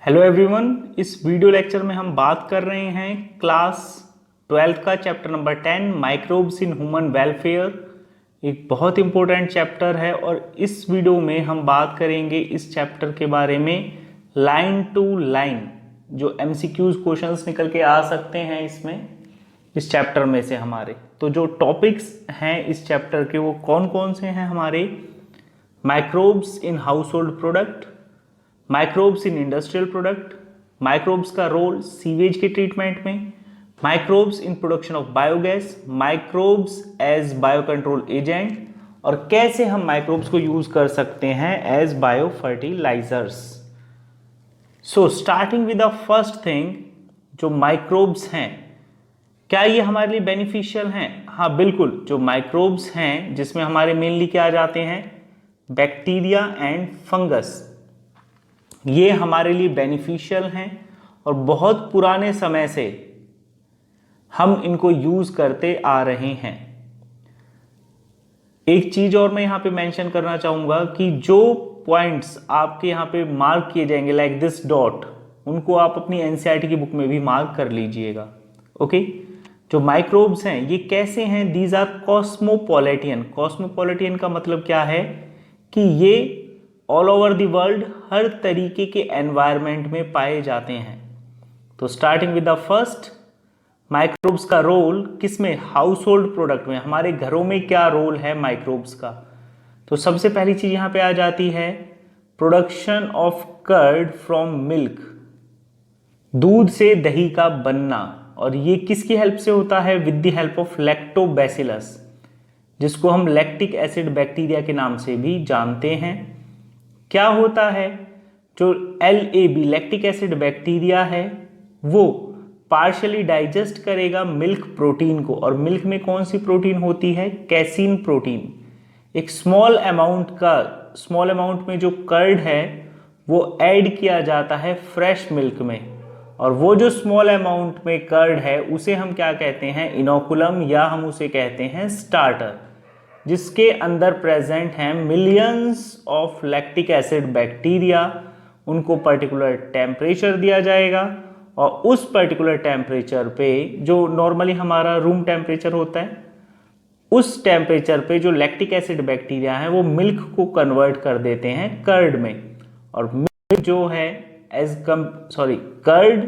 Hello everyone, इस video lecture में हम बात कर रहे हैं क्लास 12th का chapter number 10 microbes in human welfare. एक बहुत इंपॉर्टेंट चैप्टर है और इस वीडियो में हम बात करेंगे इस चैप्टर के बारे में लाइन टू लाइन। जो एमसीक्यूज क्वेश्चंस निकल के आ सकते हैं इसमें इस चैप्टर में से हमारे, तो जो टॉपिक्स हैं इस चैप्टर के वो कौन कौन से हैं हमारे: microbes in household product, microbes in industrial product, microbes का रोल सीवेज के ट्रीटमेंट में, microbes in production of biogas, microbes as bio control agent और कैसे हम माइक्रोब्स को यूज कर सकते हैं as bio fertilisers. So starting with the first thing, जो माइक्रोब्स हैं क्या ये हमारे लिए बेनिफिशियल हैं? हाँ बिल्कुल। जो माइक्रोब्स हैं जिसमें हमारे मेनली क्या आ जाते हैं, बैक्टीरिया एंड फंगस, ये हमारे लिए बेनिफिशियल हैं और बहुत पुराने समय से हम इनको यूज करते आ रहे हैं। एक चीज और मैं यहां पे मेंशन करना चाहूंगा कि जो पॉइंट्स आपके यहां पे मार्क किए जाएंगे लाइक दिस डॉट, उनको आप अपनी एनसीईआरटी की बुक में भी मार्क कर लीजिएगा। ओके, जो माइक्रोब्स हैं ये कैसे हैं? These are कॉस्मोपॉलिटियन। कॉस्मोपॉलिटियन का मतलब क्या है कि ये ऑल ओवर द वर्ल्ड हर तरीके के एनवायरनमेंट में पाए जाते हैं। तो starting with the first, microbes का रोल किसमें? हाउस होल्ड प्रोडक्ट में। हमारे घरों में क्या रोल है माइक्रोब्स का? तो सबसे पहली चीज यहां पे आ जाती है production of curd from milk, दूध से दही का बनना। और ये किसकी हेल्प से होता है? With the help of lactobacillus, जिसको हम लैक्टिक एसिड बैक्टीरिया के नाम से भी जानते हैं। क्या होता है? जो LAB लैक्टिक एसिड बैक्टीरिया है वो पार्शियली डाइजेस्ट करेगा मिल्क प्रोटीन को। और मिल्क में कौन सी प्रोटीन होती है? Casein protein. एक स्मॉल अमाउंट में जो कर्ड है वो ऐड किया जाता है फ्रेश मिल्क में, और वो जो स्मॉल अमाउंट में कर्ड है उसे हम क्या कहते हैं? इनोकुलम, या हम उसे कहते हैं स्टार्टर, जिसके अंदर प्रेजेंट हैं millions of lactic acid bacteria. उनको पर्टिकुलर टेम्परेचर दिया जाएगा और उस पर्टिकुलर टेम्परेचर पे, जो नॉर्मली हमारा रूम टेम्परेचर होता है, उस टेम्परेचर पे जो लैक्टिक एसिड बैक्टीरिया है वो मिल्क को कन्वर्ट कर देते हैं कर्ड में। और मिल्क जो है कर्ड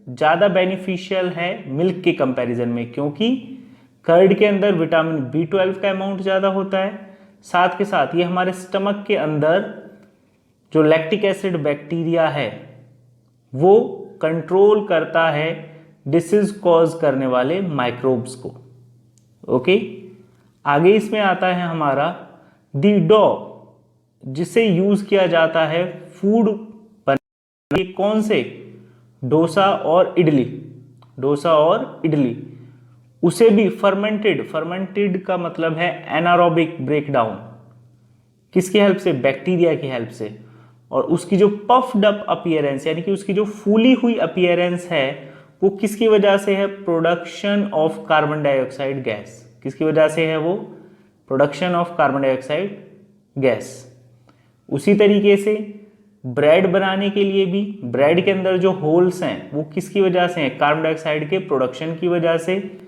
ज़्यादा बेनिफिशियल है मिल्क के कंपैरिजन में, क्योंकि कर्ड के अंदर विटामिन B12 का अमाउंट ज़्यादा होता है। साथ के साथ ये हमारे स्टमक के अंदर जो लैक्टिक एसिड बैक्टीरिया है वो कंट्रोल करता है डिसीज कॉज करने वाले माइक्रोब्स को। ओके, आगे इसमें आता है हमारा दी डो, जिसे यूज किया जाता है फूड बनाने। कौन से? डोसा और इडली। उसे भी फर्मेंटेड का मतलब है एनारोबिक ब्रेकडाउन। किसकी हेल्प से? बैक्टीरिया की हेल्प से। और उसकी जो पफ्ड अप अपीयरेंस, यानी कि उसकी जो फूली हुई अपीयरेंस है वो किसकी वजह से है? Production of carbon dioxide gas. किसकी वजह से है वो? Production of carbon dioxide gas. उसी तरीके से ब्रेड बनाने के लिए भी ब्रेड के अंदर जो होल्स हैं वो किसकी वजह से हैं? कार्बन डाइऑक्साइड के प्रोडक्शन की वजह से।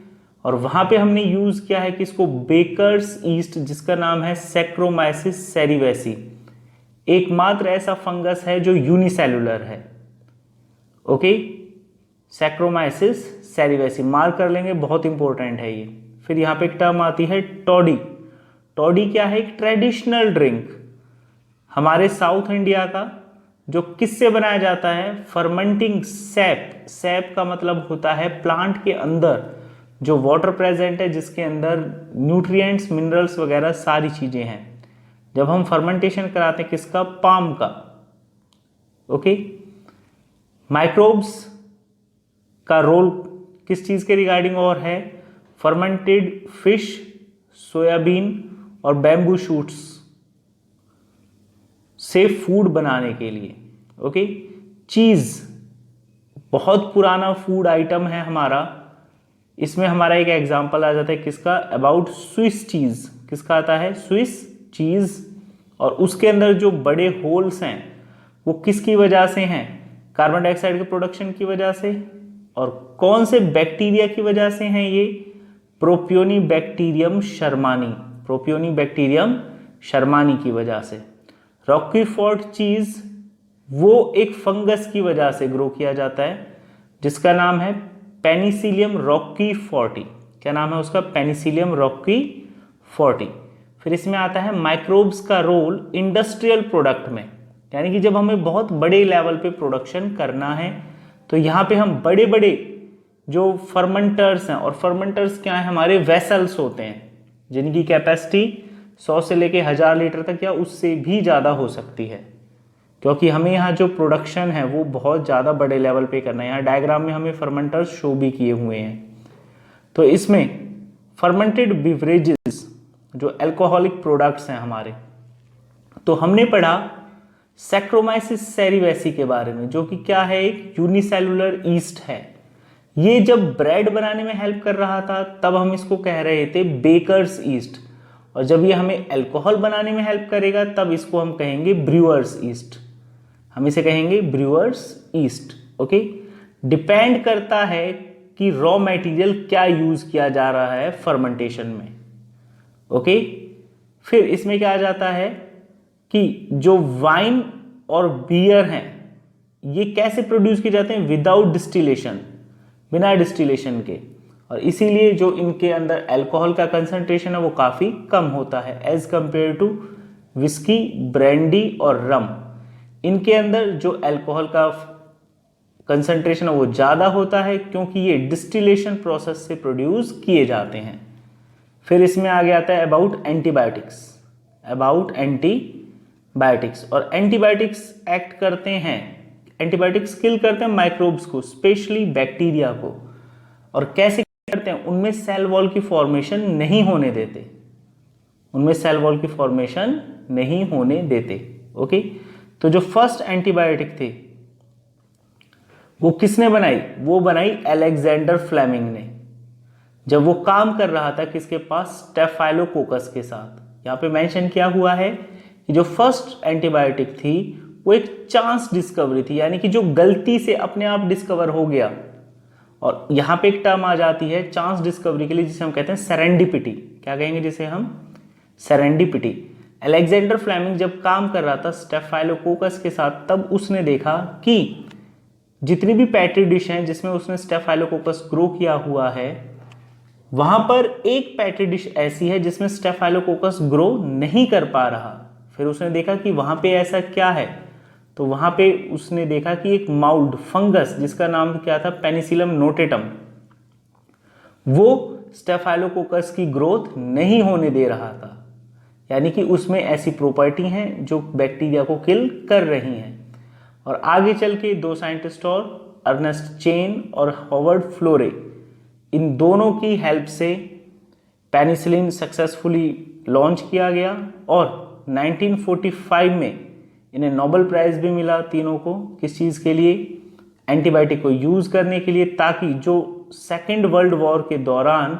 और वहां पे हमने यूज किया है किसको? बेकर्स ईस्ट, जिसका नाम है सैक्रोमाइसिस सेरिवेसी। एकमात्र ऐसा फंगस है जो यूनिसेलुलर है। ओके, सैक्रोमाइसिस सेरिवेसी मार्क कर लेंगे, बहुत इंपॉर्टेंट है ये। फिर यहां पे एक टर्म आती है टॉडी। टॉडी क्या है? एक ट्रेडिशनल ड्रिंक हमारे साउथ इंडिया का, जो किससे बनाया जाता है? Fermenting SAP. सैप का मतलब होता है प्लांट के अंदर जो वाटर प्रेजेंट है, जिसके अंदर न्यूट्रिएंट्स, मिनरल्स वगैरह सारी चीजें हैं। जब हम फर्मेंटेशन कराते हैं किसका? पाम का। ओके, माइक्रोब्स का रोल किस चीज के रिगार्डिंग और है? फर्मेंटेड फिश, सोयाबीन और बैम्बू शूट्स से फूड बनाने के लिए। ओके, चीज बहुत पुराना फूड आइटम है हमारा। इसमें हमारा एक एग्जांपल आ जाता है किसका? About Swiss cheese. किसका आता है? Swiss cheese. और उसके अंदर जो बड़े होल्स हैं वो किसकी वजह से हैं? कार्बन डाइऑक्साइड के प्रोडक्शन की वजह से। और कौन से बैक्टीरिया की वजह से हैं ये? प्रोपियोनिबैक्टीरियम शर्मानी, प्रोपियोनिबैक्टीरियम शर्मानी की वजह से। रॉकीफोर्ट चीज वो एक फंगस की वजह से ग्रो किया जाता है जिसका नाम है पेनिसिलियम रॉकीफोर्टी। क्या नाम है उसका? पेनिसिलियम रॉकीफोर्टी। फिर इसमें आता है माइक्रोब्स का रोल इंडस्ट्रियल प्रोडक्ट में, यानी कि जब हमें बहुत बड़े लेवल पे प्रोडक्शन करना है तो यहाँ पे हम बड़े बड़े जो फर्मेंटर्स हैं, और फर्मेंटर्स क्या है? हमारे वेसल्स होते हैं जिनकी कैपेसिटी 100 से लेके 1000 लीटर तक या उससे भी ज़्यादा हो सकती है, क्योंकि हमें यहाँ जो प्रोडक्शन है वो बहुत ज़्यादा बड़े लेवल पे करना है। यहाँ डायग्राम में हमें फर्मेंटर्स शो भी किए हुए हैं। तो इसमें फर्मेंटेड बिवरेजेस जो अल्कोहलिक प्रोडक्ट्स हैं हमारे, तो हमने पढ़ा सैक्रोमाइसिस सेरिवेसी के बारे में, जो कि क्या है? एक यूनिसेलुलर ईस्ट है। ये जब ब्रेड बनाने में हेल्प कर रहा था तब हम इसको कह रहे थे बेकर्स ईस्ट, और जब ये हमें अल्कोहल बनाने में हेल्प करेगा तब इसको हम कहेंगे ब्रूअर्स ईस्ट। हम इसे कहेंगे ब्रूअर्स ईस्ट। ओके, डिपेंड करता है कि रॉ मटेरियल क्या यूज किया जा रहा है फर्मेंटेशन में। ओके, फिर इसमें क्या आ जाता है कि जो वाइन और बियर हैं ये कैसे प्रोड्यूस किए जाते हैं? विदाउट डिस्टिलेशन, बिना डिस्टिलेशन के, और इसीलिए जो इनके अंदर अल्कोहल का कंसंट्रेशन है वो काफ़ी कम होता है as compare to whisky, brandy और रम। इनके अंदर जो अल्कोहल का कंसंट्रेशन है वो ज़्यादा होता है क्योंकि ये डिस्टिलेशन प्रोसेस से प्रोड्यूस किए जाते हैं। फिर इसमें आगे आता है अबाउट एंटीबायोटिक्स, अबाउट एंटीबायोटिक्स। और एंटीबायोटिक्स एक्ट करते हैं, एंटीबायोटिक्स किल करते हैं माइक्रोब्स को, स्पेशली बैक्टीरिया को। और कैसे करते हैं? उनमें सेल वॉल की फॉर्मेशन नहीं होने देते, उनमें सेल वॉल की फॉर्मेशन नहीं होने देते। ओके, तो जो फर्स्ट एंटीबायोटिक थे वो किसने बनाई? वो बनाई अलेक्जेंडर फ्लेमिंग ने, जब वो काम कर रहा था किसके पास? स्टेफाइलोकोकस के साथ। यहाँ पे मेंशन किया हुआ है कि जो फर्स्ट एंटीबायोटिक थी वो एक चांस डिस्कवरी थी, यानी कि जो गलती से अपने आप डिस्कवर हो गया। और यहाँ पे एक टर्म आ जाती है चांस डिस्कवरी के लिए जिसे हम कहते हैं सेरेंडिपिटी। क्या कहेंगे जिसे हम? सेरेंडिपिटी। अलेक्जेंडर फ्लेमिंग जब काम कर रहा था स्टेफाइलोकोकस के साथ तब उसने देखा कि जितनी भी पैट्री डिश हैं जिसमें उसने स्टेफाइलोकोकस ग्रो किया हुआ है वहां पर एक पैट्री डिश ऐसी है जिसमें स्टेफाइलोकोकस ग्रो नहीं कर पा रहा। फिर उसने देखा कि वहां पे ऐसा क्या है, तो वहां पे उसने देखा कि एक माउल्ड फंगस जिसका नाम क्या था? पेनिसिलियम नोटेटम, वो स्टेफाइलोकोकस की ग्रोथ नहीं होने दे रहा था, यानी कि उसमें ऐसी प्रॉपर्टी हैं जो बैक्टीरिया को किल कर रही हैं। और आगे चल के दो साइंटिस्ट और अर्नेस्ट चेन और हॉवर्ड फ्लोरे, इन दोनों की हेल्प से पेनिसिलिन सक्सेसफुली लॉन्च किया गया और 1945 में इन्हें नोबेल प्राइज भी मिला तीनों को। किस चीज़ के लिए? एंटीबायोटिक को यूज़ करने के लिए, ताकि जो सेकेंड वर्ल्ड वॉर के दौरान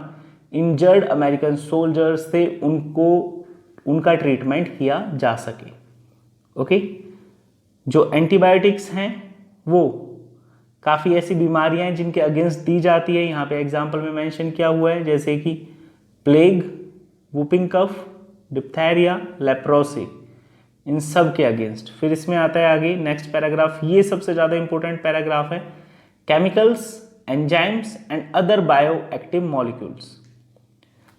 इंजर्ड अमेरिकन सोल्जर्स थे उनको उनका ट्रीटमेंट किया जा सके। ओके, जो एंटीबायोटिक्स हैं वो काफ़ी ऐसी बीमारियां हैं जिनके अगेंस्ट दी जाती है। यहाँ पे एग्जाम्पल में मेंशन किया हुआ है, जैसे कि plague, whooping cough, diphtheria, leprosy, इन सब के अगेंस्ट। फिर इसमें आता है आगे नेक्स्ट पैराग्राफ, ये सबसे ज़्यादा इंपॉर्टेंट पैराग्राफ है, chemicals, enzymes and other bio active molecules.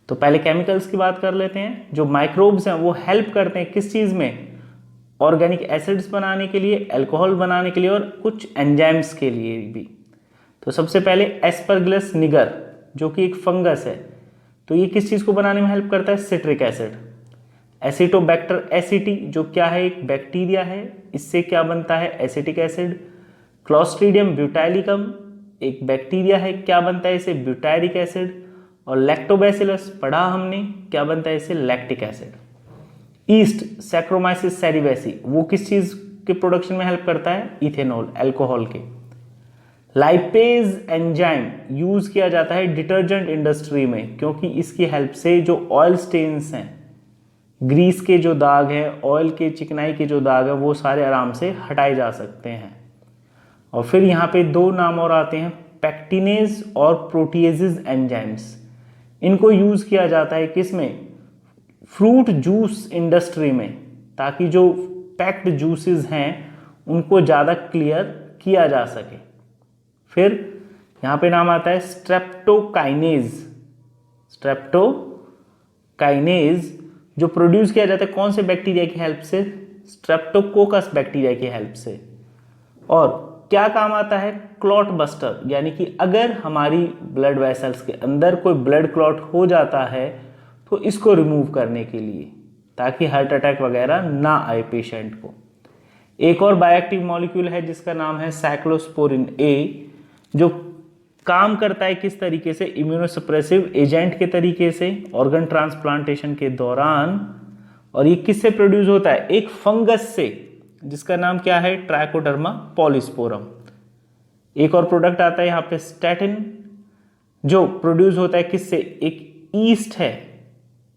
तो पहले केमिकल्स की बात कर लेते हैं। जो माइक्रोब्स हैं वो हेल्प करते हैं किस चीज़ में? ऑर्गेनिक एसिड्स बनाने के लिए, अल्कोहल बनाने के लिए और कुछ एंजाइम्स के लिए भी। तो सबसे पहले एस्परगिलस निगर जो कि एक फंगस है, तो ये किस चीज़ को बनाने में हेल्प करता है? Citric acid. एसिटोबैक्टर एसिटी जो क्या है? एक बैक्टीरिया है, इससे क्या बनता है? Acetic acid. क्लोस्ट्रीडियम ब्यूटाइलिकम एक बैक्टीरिया है, क्या बनता है इसे? Butyric acid. और लैक्टोबैसिलस पढ़ा हमने, क्या बनता है इसे? Lactic acid. ईस्ट सैक्रोमाइसिस सेरिवेसी वो किस चीज़ के प्रोडक्शन में हेल्प करता है? इथेनॉल, अल्कोहल के। लाइपेज एंजाइम यूज किया जाता है डिटर्जेंट इंडस्ट्री में, क्योंकि इसकी हेल्प से जो ऑयल स्टेन्स हैं, ग्रीस के जो दाग हैं, ऑयल के चिकनाई के जो दाग हैं, वो सारे आराम से हटाए जा सकते हैं। और फिर यहाँ पे दो नाम और आते हैं, पैक्टिनेज और प्रोटीएजेज एंजाइम्स। इनको यूज़ किया जाता है किस में, फ्रूट जूस इंडस्ट्री में, ताकि जो पैक्ड जूसेस हैं उनको ज़्यादा क्लियर किया जा सके। फिर यहाँ पे नाम आता है स्ट्रेप्टोकाइनेज। स्ट्रेप्टोकाइनेज जो प्रोड्यूस किया जाता है कौन से बैक्टीरिया की हेल्प से, स्ट्रेप्टोकोकस बैक्टीरिया की हेल्प से। और क्या काम आता है, क्लॉट बस्टर, यानी कि अगर हमारी ब्लड वेसल्स के अंदर कोई ब्लड क्लॉट हो जाता है तो इसको रिमूव करने के लिए, ताकि हार्ट अटैक वगैरह ना आए पेशेंट को। एक और बायोएक्टिव मॉलिक्यूल है जिसका नाम है साइक्लोस्पोरिन ए, जो काम करता है किस तरीके से, इम्यूनोसप्रेसिव एजेंट के तरीके से ऑर्गन ट्रांसप्लांटेशन के दौरान। और ये किससे प्रोड्यूस होता है, एक फंगस से, जिसका नाम क्या है, ट्राइकोडर्मा पॉलीस्पोरम। एक और प्रोडक्ट आता है यहाँ पे स्टैटिन, जो प्रोड्यूस होता है किससे, एक ईस्ट है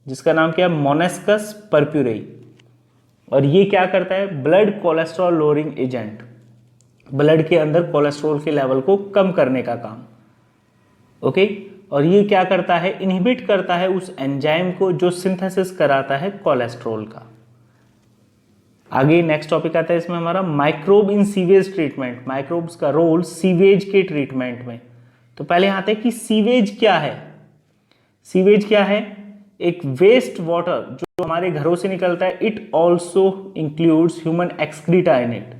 जिसका नाम क्या है, मोनेस्कस परप्यूरेई। और ये क्या करता है, blood cholesterol lowering agent, blood के अंदर कोलेस्ट्रॉल के लेवल को कम करने का काम। ओके, और ये क्या करता है, इनहिबिट करता है उस एंजाइम को जो सिंथेसिस कराता है कोलेस्ट्रॉल का। आगे नेक्स्ट टॉपिक आता है इसमें हमारा माइक्रोब इन सीवेज ट्रीटमेंट, माइक्रोब्स का रोल सीवेज के ट्रीटमेंट में। तो पहले आते हैं कि सीवेज क्या है। सीवेज क्या है, एक वेस्ट वाटर जो हमारे घरों से निकलता है, it also includes human excreta in it,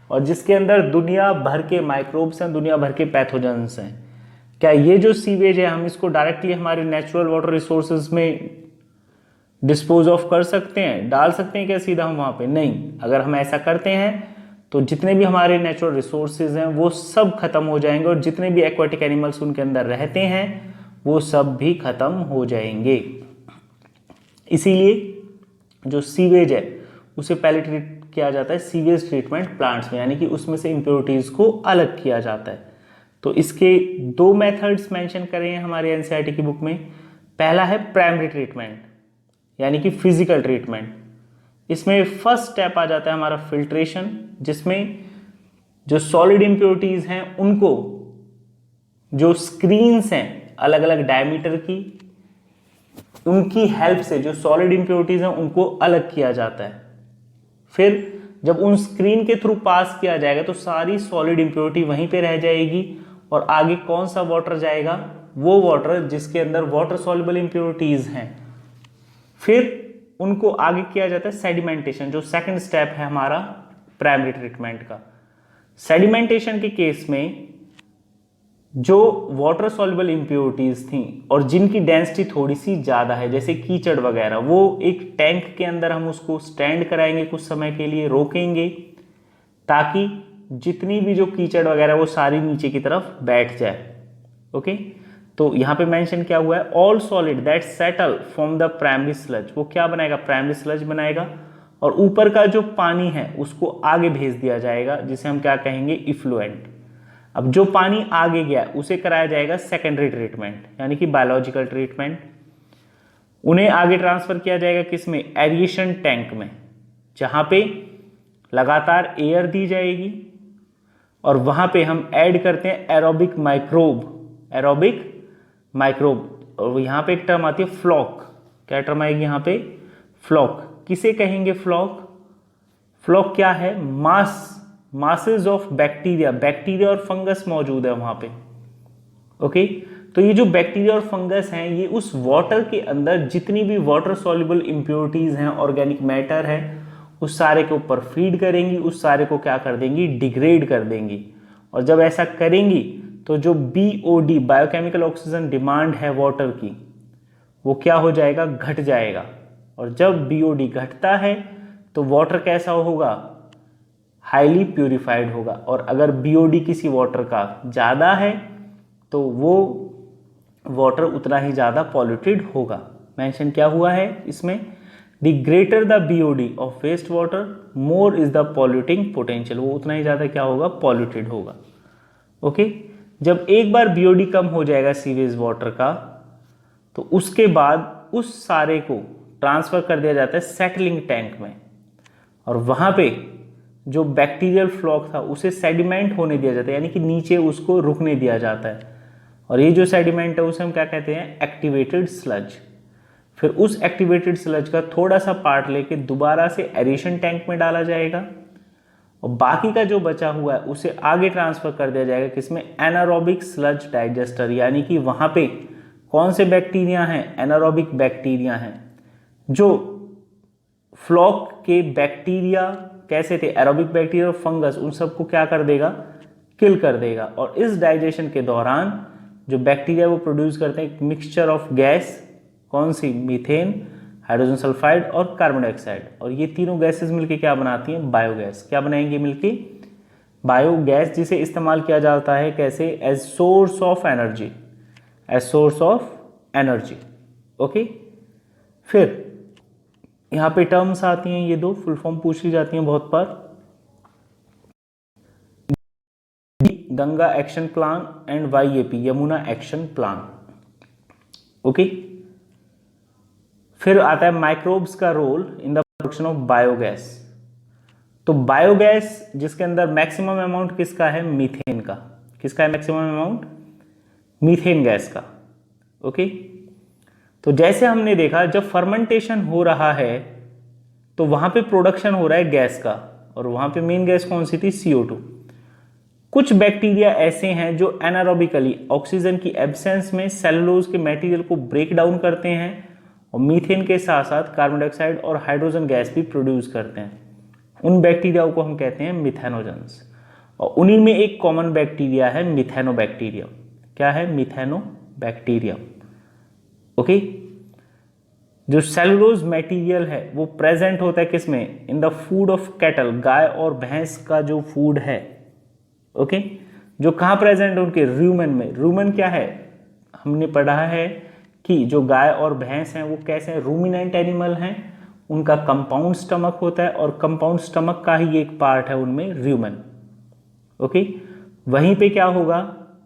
और जिसके अंदर दुनिया भर के माइक्रोब्स हैं, दुनिया भर के पैथोजेंस हैं। क्या ये जो सीवेज है हम इसको डायरेक्टली हमारे नेचुरल वाटर रिसोर्सेज में डिस्पोज ऑफ कर सकते हैं, डाल सकते हैं क्या सीधा हम वहाँ पे, नहीं। अगर हम ऐसा करते हैं तो जितने भी हमारे नेचुरल रिसोर्सेज हैं वो सब खत्म हो जाएंगे, और जितने भी एक्वाटिक एनिमल्स उनके अंदर रहते हैं वो सब भी खत्म हो जाएंगे। इसीलिए जो सीवेज है उसे पहले ट्रीट किया जाता है सीवेज ट्रीटमेंट प्लांट्स में, यानी कि उसमें से इम्प्योरिटीज को अलग किया जाता है। तो इसके दो मेथड्स मेंशन करे हैं हमारे एनसीईआरटी की बुक में। पहला है प्राइमरी ट्रीटमेंट, यानी कि फिजिकल ट्रीटमेंट। इसमें फर्स्ट स्टेप आ जाता है हमारा फिल्ट्रेशन, जिसमें जो सॉलिड इम्प्योरिटीज हैं उनको, जो स्क्रीन्स हैं अलग अलग डायमीटर की, उनकी हेल्प से जो सॉलिड इम्प्योरिटीज हैं उनको अलग किया जाता है। फिर जब उन स्क्रीन के थ्रू पास किया जाएगा तो सारी सॉलिड इम्प्योरिटी वहीं पे रह जाएगी, और आगे कौन सा वाटर जाएगा, वो वाटर जिसके अंदर वाटर सॉल्युबल इम्प्योरिटीज हैं। फिर उनको आगे किया जाता है सेडिमेंटेशन, जो सेकंड स्टेप है हमारा प्राइमरी ट्रीटमेंट का। सेडिमेंटेशन के केस में जो वाटर सॉल्युबल इम्प्योरिटीज थी और जिनकी डेंसिटी थोड़ी सी ज़्यादा है, जैसे कीचड़ वगैरह, वो एक टैंक के अंदर हम उसको स्टैंड कराएंगे, कुछ समय के लिए रोकेंगे, ताकि जितनी भी जो कीचड़ वगैरह वो सारी नीचे की तरफ बैठ जाए। ओके, तो यहाँ पे मेंशन क्या हुआ है, all solid that settle from the primary sludge, वो क्या बनाएगा, प्राइमरी स्लज बनाएगा, और ऊपर का जो पानी है उसको आगे भेज दिया जाएगा, जिसे हम क्या कहेंगे, इफ्लुएंट। अब जो पानी आगे गया उसे कराया जाएगा सेकेंडरी ट्रीटमेंट, यानी कि बायोलॉजिकल ट्रीटमेंट। उन्हें आगे ट्रांसफर किया जाएगा किसमें, एरिएशन टैंक में, जहां पे लगातार एयर दी जाएगी, और वहां पे हम ऐड करते हैं एरोबिक माइक्रोब, एरोबिक माइक्रोब। और यहाँ पे एक टर्म आती है फ्लॉक, क्या टर्म आएगी यहाँ पे, फ्लॉक। किसे कहेंगे फ्लॉक, फ्लॉक क्या है, मासेस ऑफ बैक्टीरिया, बैक्टीरिया और फंगस मौजूद है वहां पे। ओके, तो ये जो बैक्टीरिया और फंगस हैं ये उस वाटर के अंदर जितनी भी वाटर सॉल्युबल इम्प्योरिटीज हैं, ऑर्गेनिक मैटर है, उस सारे के ऊपर फीड करेंगी, उस सारे को क्या कर देंगी, डिग्रेड कर देंगी। और जब ऐसा करेंगी तो जो BOD, बायोकेमिकल ऑक्सीजन डिमांड है वाटर की, वो क्या हो जाएगा, घट जाएगा। और जब BOD घटता है तो वाटर कैसा होगा, हाईली प्यूरिफाइड होगा। और अगर BOD किसी वाटर का ज़्यादा है तो वो वाटर उतना ही ज़्यादा पॉल्यूटेड होगा। मेंशन क्या हुआ है इसमें, the greater the BOD of waste water more is the polluting potential, वो उतना ही ज़्यादा क्या होगा, पॉल्यूटेड होगा। ओके, जब एक बार BOD कम हो जाएगा सीवेज वाटर का, तो उसके बाद उस सारे को ट्रांसफर कर दिया जाता है सेटलिंग टैंक में, और वहाँ पे जो बैक्टीरियल फ्लॉक था उसे सेडिमेंट होने दिया जाता है, यानी कि नीचे उसको रुकने दिया जाता है, और ये जो सेडिमेंट है उसे हम क्या कहते हैं, एक्टिवेटेड स्लज। फिर उस एक्टिवेटेड स्लज का थोड़ा सा पार्ट लेके दोबारा से एरेशन टैंक में डाला जाएगा, और बाकी का जो बचा हुआ है उसे आगे ट्रांसफर कर दिया जाएगा किसमें, एनारोबिक स्लज डाइजेस्टर, यानी कि वहां पे कौन से बैक्टीरिया हैं, एनारोबिक बैक्टीरिया हैं, जो फ्लॉक के बैक्टीरिया कैसे थे, एरोबिक बैक्टीरिया और फंगस, उन सबको क्या कर देगा, किल कर देगा। और इस डाइजेशन के दौरान जो बैक्टीरिया वो प्रोड्यूस करते हैं एक मिक्सचर ऑफ गैस, कौन सी, मीथेन, हाइड्रोजन सल्फाइड और कार्बन डाइऑक्साइड, और ये तीनों गैसेस मिलके क्या बनाती हैं, बायोगैस। क्या बनाएंगे मिलके, बायोगैस, जिसे इस्तेमाल किया जाता है कैसे, as source of energy, as source of energy. Okay, फिर यहां पे टर्म्स आती हैं, ये दो फुल फॉर्म पूछ ली जाती हैं बहुत बार, Ganga action plan and YAP, Yamuna action plan. Okay, फिर आता है माइक्रोब्स का role in the production of biogas. तो बायोगैस जिसके अंदर मैक्सिमम अमाउंट किसका है, मीथेन का। किसका है मैक्सिमम अमाउंट, मीथेन गैस का। ओके, तो जैसे हमने देखा जब फर्मेंटेशन हो रहा है तो वहां पे प्रोडक्शन हो रहा है गैस का, और वहां पे मेन गैस कौन सी थी, CO2। कुछ बैक्टीरिया ऐसे हैं जो एनारोबिकली ऑक्सीजन की एब्सेंस में सेलुलोज के मटेरियल को ब्रेक डाउन करते हैं और मीथेन के साथ साथ कार्बन डाइऑक्साइड और हाइड्रोजन गैस भी प्रोड्यूस करते हैं। उन बैक्टीरिया को हम कहते हैं मिथेनोजेंस, और उन्हीं में एक कॉमन बैक्टीरिया है मिथेनोबैक्टीरियम। क्या है, मिथेनोबैक्टीरियम। ओके, जो सेलुलोज मटेरियल है वो प्रेजेंट होता है किसमें, in the food of cattle, गाय और भैंस का जो फूड है। ओके, जो कहाँ प्रेजेंट है, उनके रूमेन में। रूमेन क्या है, हमने पढ़ा है कि जो गाय और भैंस हैं वो कैसे हैं, रूमिनेंट एनिमल हैं, उनका कंपाउंड स्टमक होता है, और कंपाउंड स्टमक का ही एक पार्ट है उनमें रूमेन। ओके, वहीं पे क्या होगा,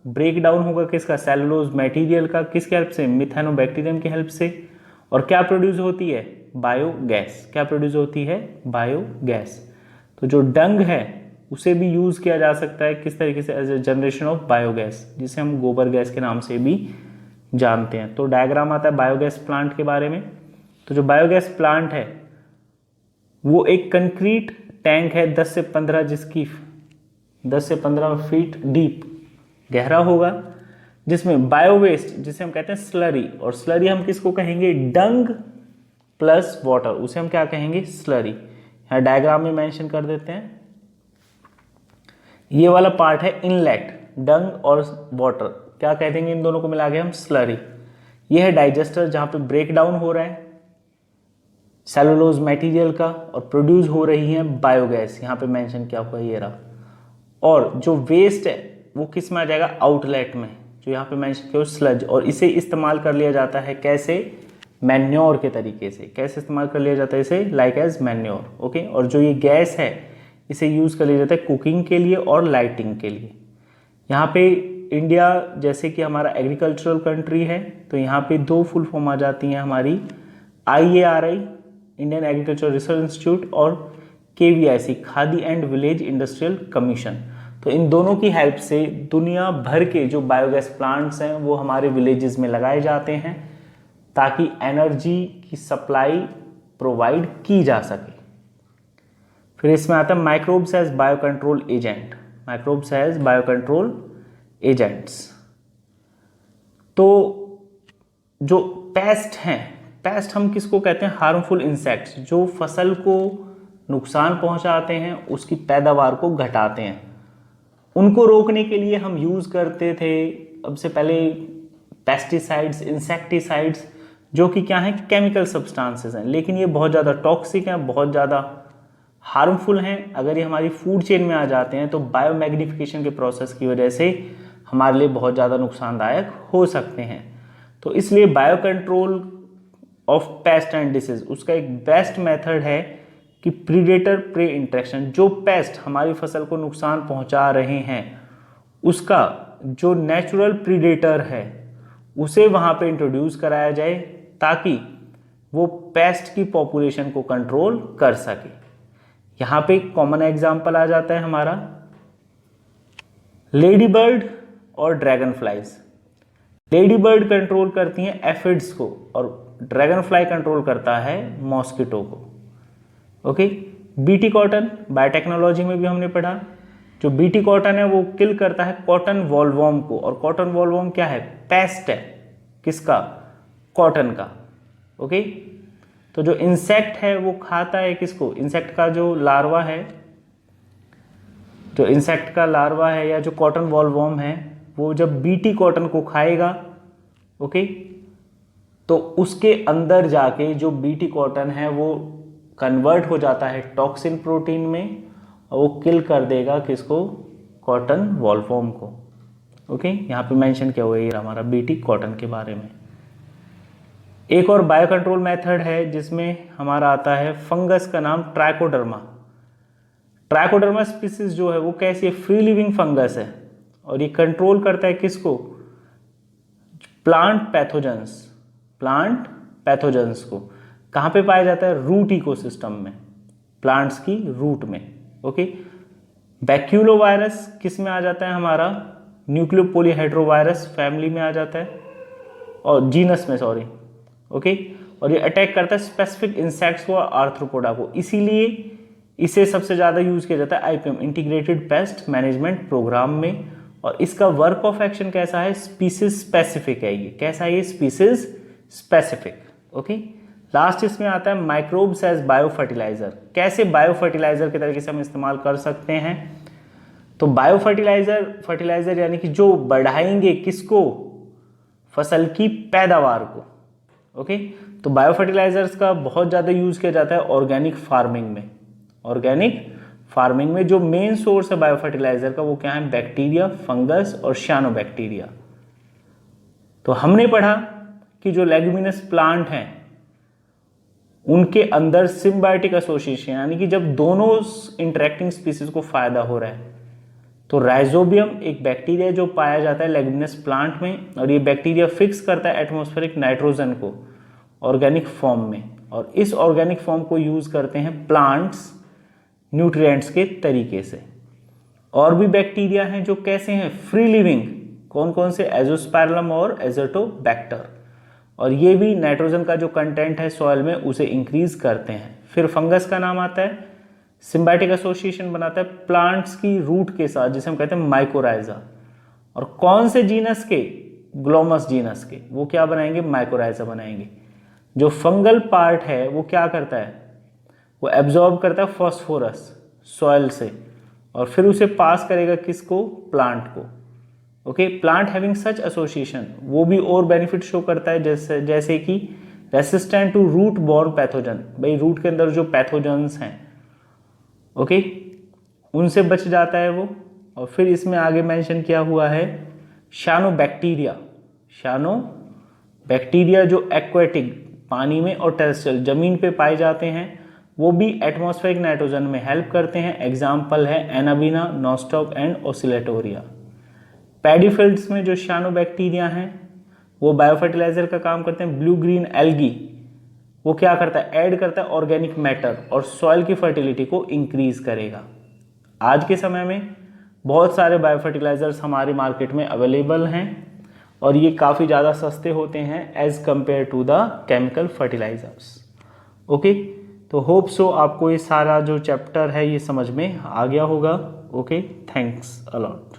ब्रेक डाउन होगा किसका, सेलुलोज मटेरियल का, किसके हेल्प से, मिथेनोबैक्टीरियम की हेल्प से, और क्या प्रोड्यूस होती है, बायोगैस। क्या प्रोड्यूस होती है, बायोगैस। तो जो डंग है उसे भी यूज किया जा सकता है किस तरीके से, as a generation of biogas, जिसे हम गोबर गैस के नाम से भी जानते हैं। तो डायग्राम आता है बायोगैस प्लांट के बारे में। तो जो बायोगैस प्लांट है वो एक कंक्रीट टैंक है 10 से 15, जिसकी 10 से 15 फीट डीप गहरा होगा, जिसमें बायोवेस्ट, जिसे हम कहते हैं स्लरी, और स्लरी हम किसको कहेंगे, डंग प्लस वाटर, उसे हम क्या कहेंगे, स्लरी। यहां डायग्राम में मेंशन कर देते हैं। ये वाला पार्ट है इनलेट, डंग और वाटर, क्या कह देंगे इन दोनों को मिला के हम, स्लरी। ये है डाइजेस्टर जहां पे ब्रेक डाउन हो रहा है सेलुलोज मटेरियल का, और प्रोड्यूस हो रही है बायोगैस, यहां पे मेंशन किया हुआ ये रहा। और जो वेस्ट है वो किस में आ जाएगा, आउटलेट में, जो यहाँ पे मेंशन किया स्लज, और इसे इस्तेमाल कर लिया जाता है कैसे, मैन्योर के तरीके से। कैसे इस्तेमाल कर लिया जाता है इसे, लाइक एज मैन्योर। ओके, और जो ये गैस है इसे यूज कर लिया जाता है कुकिंग के लिए और लाइटिंग के लिए। यहाँ पे इंडिया जैसे कि हमारा एग्रीकल्चरल कंट्री है, तो यहाँ पे दो फुल फॉर्म आ जाती हैं हमारी, IARI, Indian agriculture research institute, और KVIC, khadi and village industrial commission. तो इन दोनों की हेल्प से दुनिया भर के जो बायोगैस प्लांट्स हैं वो हमारे विलेजेस में लगाए जाते हैं, ताकि एनर्जी की सप्लाई प्रोवाइड की जा सके। फिर इसमें आता है microbes as bio control agent, microbes as bio control agents. तो जो पेस्ट हैं, पेस्ट हम किसको कहते हैं, हार्मफुल इंसेक्ट्स, जो फसल को नुकसान पहुंचाते हैं, उसकी पैदावार को घटाते हैं। उनको रोकने के लिए हम यूज करते थे अब से पहले पेस्टिसाइड्स, इंसेक्टिसाइड्स, जो कि क्या है, केमिकल सब्सटेंसेस हैं, लेकिन ये बहुत ज़्यादा टॉक्सिक हैं, बहुत ज़्यादा हार्मफुल हैं। अगर ये हमारी फूड चेन में आ जाते हैं तो बायोमैग्निफिकेशन के प्रोसेस की वजह से हमारे लिए बहुत ज़्यादा नुकसानदायक हो सकते हैं। तो इसलिए bio control of paste and disease, उसका एक बेस्ट मेथड है कि प्रीडेटर प्रे इंटरेक्शन। जो पेस्ट हमारी फसल को नुकसान पहुंचा रहे हैं उसका जो नेचुरल प्रीडेटर है उसे वहां पे इंट्रोड्यूस कराया जाए, ताकि वो पेस्ट की पॉपुलेशन को कंट्रोल कर सके। यहाँ पे कॉमन एग्जाम्पल आ जाता है हमारा लेडी बर्ड और dragon flies. Lady bird control करती हैं एफिड्स को और ड्रैगन फ्लाई कंट्रोल करता है मॉस्किटो को। ओके, बीटी कॉटन बायोटेक्नोलॉजी में भी हमने पढ़ा, जो बीटी कॉटन है वो किल करता है कॉटन वॉलवॉर्म को, और कॉटन वॉलवॉर्म क्या है, पेस्ट है, किसका, कॉटन का। ओके, तो जो इंसेक्ट है वो खाता है किसको, इंसेक्ट का जो लार्वा है, जो इंसेक्ट का लार्वा है या जो कॉटन वॉलवॉर्म है वो जब बीटी कॉटन को खाएगा, ओके, तो उसके अंदर जाके जो बीटी कॉटन है वो कन्वर्ट हो जाता है टॉक्सिन प्रोटीन में और वो किल कर देगा किसको, कॉटन वॉलवॉर्म को। ओके, यहाँ पे मेंशन किया हुआ है ये हमारा बीटी कॉटन के बारे में। एक और बायो कंट्रोल मेथड है जिसमें हमारा आता है फंगस का नाम ट्राइकोडर्मा। ट्राइकोडर्मा स्पीसीज जो है वो कैसी है, फ्री लिविंग फंगस है और ये कंट्रोल करता है किसको, प्लांट पैथोजेंस, प्लांट पैथोजेंस को। कहाँ पे पाया जाता है, रूट इकोसिस्टम में, प्लांट्स की रूट में। ओके, बैक्यूलो वायरस किस में आ जाता है, हमारा न्यूक्लियोपोलीहेड्रोवायरस फैमिली में आ जाता है और जीनस में, सॉरी। ओके, और ये अटैक करता है स्पेसिफिक इंसेक्ट्स को और आर्थ्रोपोडा को, इसीलिए इसे सबसे ज़्यादा यूज किया जाता है IPM integrated pest management programme में। और इसका वर्क ऑफ एक्शन कैसा है, स्पीसीज स्पेसिफिक है। ये कैसा है, ये स्पीसीज स्पेसिफिक। ओके, लास्ट इसमें आता है माइक्रोब्स एज बायो फर्टिलाइजर। कैसे बायो फर्टिलाइजर के तरीके से हम इस्तेमाल कर सकते हैं, तो बायो फर्टिलाइजर यानी कि जो बढ़ाएंगे किसको, फसल की पैदावार को। ओके, तो बायो फर्टिलाइजर्स का बहुत ज़्यादा यूज किया जाता है ऑर्गेनिक फार्मिंग में। ऑर्गेनिक फार्मिंग में जो मेन सोर्स है बायो फर्टिलाइजर का वो क्या है, बैक्टीरिया, फंगस और शानोबैक्टीरिया। तो हमने पढ़ा कि जो लेग्यूमिनस प्लांट हैं उनके अंदर सिम्बायोटिक एसोसिएशन, यानी कि जब दोनों इंटरेक्टिंग स्पीसीज को फायदा हो रहा है, तो राइजोबियम एक बैक्टीरिया जो पाया जाता है लेग्यूमिनस प्लांट में, और ये बैक्टीरिया फिक्स करता है एटमॉस्फेरिक नाइट्रोजन को ऑर्गेनिक फॉर्म में, और इस ऑर्गेनिक फॉर्म को यूज करते हैं प्लांट्स न्यूट्रिएंट्स के तरीके से। और भी बैक्टीरिया हैं जो कैसे हैं, फ्री लिविंग, कौन कौन से, एजोस्पाइरलम और एजोटोबैक्टर, और ये भी नाइट्रोजन का जो कंटेंट है सॉइल में उसे इंक्रीज करते हैं। फिर फंगस का नाम आता है, सिम्बायोटिक एसोसिएशन बनाता है प्लांट्स की रूट के साथ जिसे हम कहते हैं माइकोराइजा, और कौन से जीनस के, ग्लोमस जीनस के, वो क्या बनाएंगे, माइकोराइजा बनाएंगे। जो फंगल पार्ट है वो क्या करता है, वो एब्जॉर्ब करता है फॉस्फोरस सॉइल से और फिर उसे पास करेगा किसको, प्लांट को। Okay, plant having such association वो भी और बेनिफिट शो करता है, जैसे कि resistant to root borne pathogen, भाई रूट के अंदर जो पैथोजन्स हैं, ओके, उनसे बच जाता है वो। और फिर इसमें आगे मेंशन किया हुआ है शानोबैक्टीरिया। शानोबैक्टीरिया जो एक्वेटिक, पानी में और टेरेस्ट्रियल, जमीन पे पाए जाते हैं, वो भी एटमॉस्फेरिक नाइट्रोजन में हेल्प करते हैं। एग्जाम्पल है anabaena, nostoc and oscillatoria. Paddy fields में जो शानोबैक्टीरिया हैं वो बायोफर्टिलाइजर का काम करते हैं। ब्लू ग्रीन एल्गी वो क्या करता है, ऐड करता है ऑर्गेनिक मैटर और सॉइल की फर्टिलिटी को इंक्रीज करेगा। आज के समय में बहुत सारे बायोफर्टिलाइजर्स हमारे मार्केट में अवेलेबल हैं और ये काफ़ी ज़्यादा सस्ते होते हैं as compare to the chemical fertilisers. Okay, तो होप सो आपको ये सारा जो चैप्टर है ये समझ में आ गया होगा। Okay, thanks a lot.